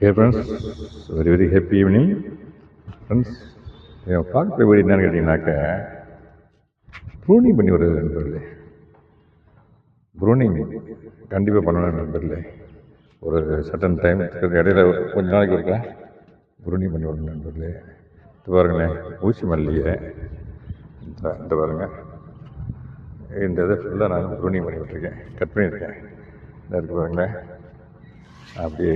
Dear friends, very very happy evening. Friends, பார்க்குற வீடு என்னன்னு கேட்டிங்கனாக்க ப்ரூனிங் பண்ணி வருது நண்பர்களே. ப்ரூனிங் கண்டிப்பாக பண்ணணும் நண்பர்களே. ஒரு சட்டன் டைம் இடையில கொஞ்ச நாளைக்கு இருக்கா ப்ரூனிங் பண்ணி விடணும் நண்பர்களே. இது பாருங்களேன், ஊசி மல்லிகை இந்த பாருங்க, இந்த இதை ஃபுல்லாக நான் ப்ரூனிங் பண்ணி விட்டுருக்கேன், கட் பண்ணியிருக்கேன். இந்த இருக்கு பாருங்களேன், அப்படியே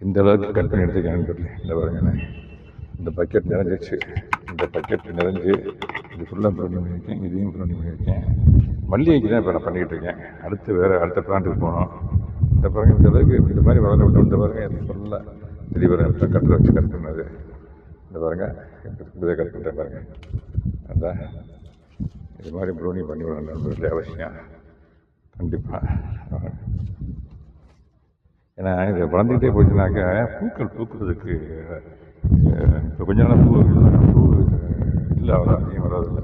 இந்த அளவுக்கு கட் பண்ணி எடுத்துக்கேன் நண்பர்களே. இந்த பாருங்கண்ணே, இந்த பக்கெட் நிறைஞ்சிச்சு, இந்த பக்கெட் நிறைஞ்சு இது ஃபுல்லாக ப்ரௌனிங் பண்ணியிருக்கேன், இதையும் ப்ரௌனிங் பண்ணியிருக்கேன். மல்லிகைக்கு தான் இப்போ நான் பண்ணிக்கிட்டு இருக்கேன். அடுத்த பிளான்ட்டுக்கு போகணும். இந்த பாருங்க, இந்த அளவுக்கு இந்த மாதிரி வளர விட்டு இந்த பாருங்க, இது ஃபுல்லாக தெளிவாக கட்டில் வச்சு கட் பண்ணது. இந்த பாருங்க, இதை கட் பண்ணுறேன் பாருங்க. அதான் இது மாதிரி ப்ரௌனிங் பண்ணி விடணும் நண்பர்களே, அவசியம் கண்டிப்பாக. ஏன்னா இதை வளர்ந்துக்கிட்டே போச்சுனாக்க பூக்கள் பூக்கிறதுக்கு இப்போ கொஞ்ச நாள் பூ இல்லை, அவ்வளோ அதிகம் வராதில்லை.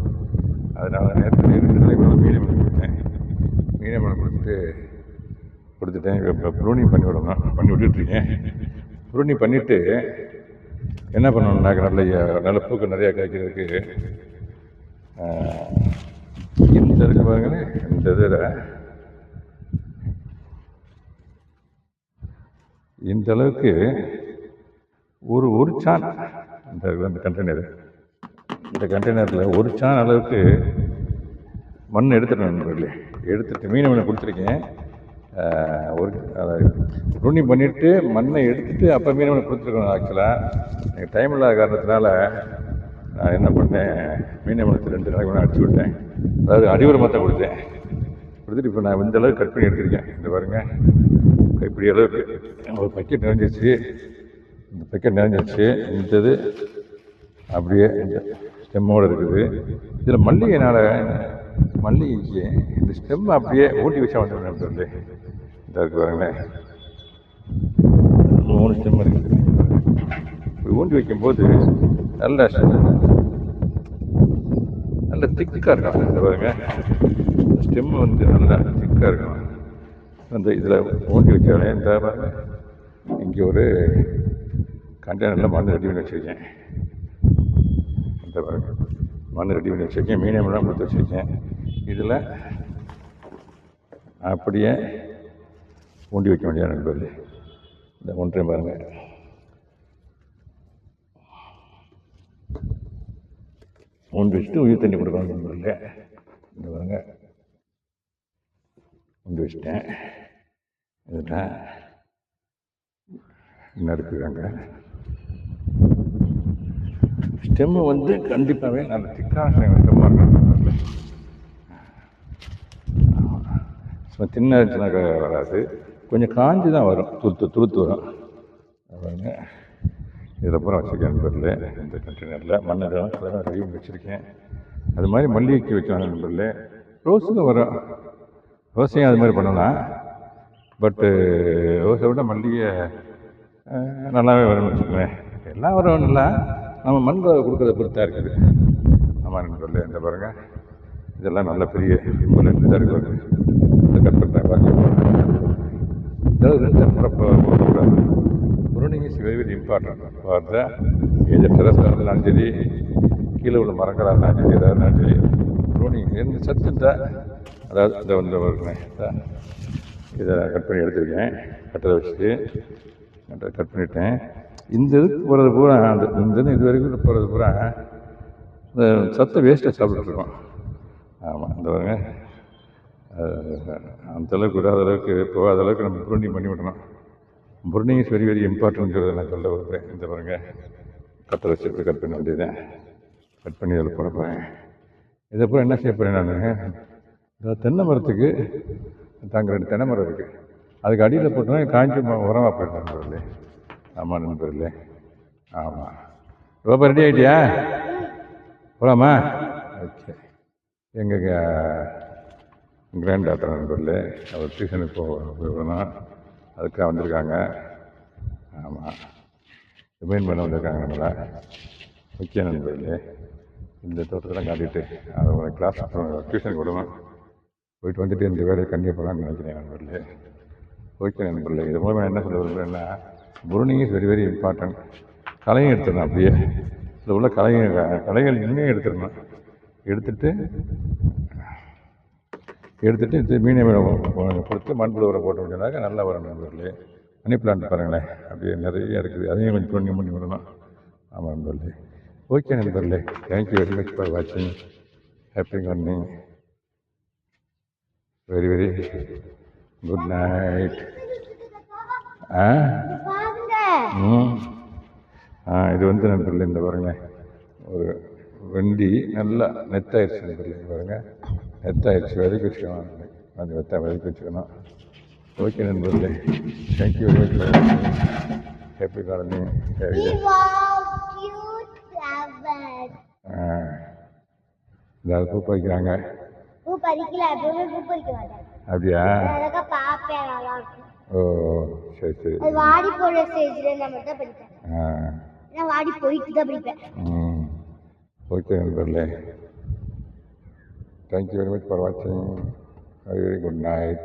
அதனால் நேற்று மீனமலம் கொடுத்தேன். மீனமலம் கொடுத்துட்டேன். இப்போ ப்ரூனிங் பண்ணி விடணும், பண்ணி விட்டுட்ருக்கேன். ப்ரூனிங் பண்ணிவிட்டு என்ன பண்ணணுன்னாக்க நல்ல பூக்கள் நிறையா காய்க்கிறதுக்கு இந்த இருக்கு பாருங்களேன், இந்த இதில் இந்த அளவுக்கு ஒரு சான் இந்த கண்டெய்னரில் ஒரு சான் அளவுக்கு மண் எடுத்துட்டேன் நண்பர்களே. எடுத்துட்டு மீனமலம் கொடுத்துருக்கேன். ப்ரூனிங் பண்ணிவிட்டு மண்ணை எடுத்துகிட்டு அப்போ மீனமலம் கொடுத்துருக்கணும். ஆக்சுவலாக எனக்கு டைம் இல்லாத காரணத்தினால நான் என்ன பண்ணேன், மீனமலத்தை 2 நாளைக்கு முன்னாடி அடிச்சு விட்டேன். அதாவது அடிவுரமாக கொடுத்துட்டு இப்போ நான் இந்த அளவுக்கு கட் பண்ணி எடுத்துருக்கேன். இந்த பாருங்கள், இப்படி அளவுக்கு ஒரு பக்கெட் நிறைஞ்சிச்சு. இந்த பக்கெட் நிறைஞ்சிச்சு. இந்த இது அப்படியே இந்த ஸ்டெம்மோடு இருக்குது. இதில் மல்லிகைக்கு இந்த ஸ்டெம் அப்படியே ஊட்டி வச்சா வந்துடும் நண்பர்களே. இந்த இருக்கு பாருங்களேன், 3 ஸ்டெம் இருக்குது. இப்படி ஊண்டி வைக்கும்போது நல்ல திக்காக இருக்கும். இந்த பாருங்க, ஸ்டெம் நல்லா திக்காக இருக்கும். அந்த இதில் ஊண்டி வச்சாலே இந்த பாருங்க, இங்கே ஒரு கண்டெய்னரில் மண் ரெடி பண்ணி வச்சுருக்கேன். இந்த பாருங்க, மண் ரெடி பண்ணி வச்சுருக்கேன், மீனமெல்லாம் கொடுத்து வச்சுருக்கேன். இதில் அப்படியே ஊண்டி வைக்க வேண்டிய நண்பர்களே. இந்த ஒன்றை பாருங்கள், ஊண்டி வச்சுட்டு உயிர் தண்ணி கொடுக்கணும் நண்பர்களே. இந்த பாருங்க, ஊண்டி வச்சுட்டேன். இதில் என்ன இருக்குறாங்க, ஸ்டெம்மு கண்டிப்பாகவே நல்ல திக்கான ஸ்டெம்மாக இருக்கும். சும்மா தின்ன இருந்துச்சுனாக்க வராது, கொஞ்சம் காஞ்சி தான் வரும், துருத்து வரும். பாருங்க, இதில் பூரா வச்சுருக்கேன் நண்பர்களே. இந்த கண்டெய்னரில் மண்ணெல்லாம் ரெடி பண்ணி வச்சுருக்கேன். அது மாதிரி மல்லிகைக்கு வைக்கலாம் நண்பர்களே. ரோஸுக்கும் வரும், ரோஸையும் அது மாதிரி பண்ணலாம். பட்டு ரோஸை விட மல்லிகை நல்லாவே வரும்னு வச்சுக்குவேன். எல்லாம் வரும், நல்லா நம்ம மண் கொடுக்குறத பொறுத்தா இருக்குது. ஆமாம் நண்பர்களே. இந்த பாருங்கள், இதெல்லாம் நல்ல பெரிய இவ்வளோ இதாக இருக்குது. இதை கட் பண்ணுறேன் பாருங்கள். இதாவது 2 முறை போகக்கூடாது. Pruning is very very important for the age டெரஸாக இருந்தாலும் சரி, கீழே உள்ள மரங்களாக இருந்தாலும் சரி, எதாவது இருந்தாலும் சரி, ப்ரூனிங் எந்த சத்து இருந்தால், அதாவது இந்த வருவேன் இதை கட் பண்ணி எடுத்துருக்கேன். கட்டரை வச்சுட்டு கட் பண்ணிவிட்டேன். இந்த இதுக்கு போகிறது பூரா இந்த இது வரைக்கும் போகிறது பூரா இந்த சத்தை வேஸ்ட்டாக சாப்பிட்டுருக்கோம். ஆமாம், இந்த பாருங்க, அந்தளவுக்கு விடாத அளவுக்கு போகாத அளவுக்கு நம்ம ப்ரூனிங் பண்ணி விடணும். ப்ரூனிங் இஸ் வெரி வெரி இம்பார்ட்டன்ட்ங்கிறத நான் சொல்ல விரும்புகிறேன். இந்த பாருங்கள், கட்டரை வச்சு கட் பண்ண வேண்டியதுதான். கட் பண்ணி அதில் போட போகிறேன். இதை பூரா என்ன செய்ய போகிறேன் நான், இந்த தென்னை மரத்துக்கு தாங்க 2 தென்னை மரம் இருக்குது, அதுக்கு அடியில் போட்டோன்னா காஞ்சி உரமாக போயிடும் நண்பர்களே. ஆமாம் நண்பர்களே. ஆமாம், ரொம்ப ரெடி ஆகிட்டியா? போகலாமா? ஓகே. எங்கள் கிராண்ட் டாக்டர் நண்பர்களே, அவர் டியூஷனுக்கு போகணும், அதுக்காக வந்திருக்காங்க. ஆமாம், ரிமைண்ட் பண்ண வந்திருக்காங்க நம்மளை. ஓகே நண்பர்களே, இந்த தோட்டத்தெல்லாம் காட்டிட்டு அவங்க கிளாஸ் டியூஷனுக்கு விடணும். போயிட்டு வந்துட்டு இந்த வேலையை கண்டிப்பாக போகலான்னு நினைக்கிறேன் நண்பர்களே. ஓகே நண்பர்களே, இது மூலமாக நான் என்ன சொல்ல விரும்புகிறேன்னா, pruning is very very important. களையும் எடுத்துடணும் அப்படியே, இதில் உள்ள களைகள் இன்னும் எடுத்துடணும். எடுத்துட்டு இது மீனை கொடுத்து மண்புழு உரம் போட்டு விட்டோம்னாக்கா நல்லா வரும் நண்பர்களே. மணி பிளான்ட் பாருங்களேன், அப்படியே நிறைய இருக்குது, அதையும் கொஞ்சம் ப்ரூனிங் பண்ணி விடணும். ஆமாம் நண்பர்களே. ஓகே நண்பர்களே, தேங்க்யூ வெரி மச் ஃபார் வாட்சிங். Happy morning. Very very good night. இது வந்து நண்பர்களே, இந்த பாருங்களேன், ஒரு வெண்டி நல்லா நெத்தாயிடுச்சு நண்பர்களே. பாருங்கள், நெத்தாயிடுச்சு. விதைக்கு வச்சுக்கணும், அந்த விதைக்கு வச்சுக்கணும். ஓகே நண்பர்களே, thank you very much. Happy gardening. ஏதாவது பூ பறிக்கிறாங்க. அப்படியா? ஓ சரி சரி. வாடி போற ஸ்டேஜ்ல நம்ம தான் படிப்பேன். நான் வாடி போயிட்டு தான் படிப்பேன். ஓகே நண்பர்களே, தேங்க்யூ வெரி மச் ஃபார் வாட்சிங். Very good night.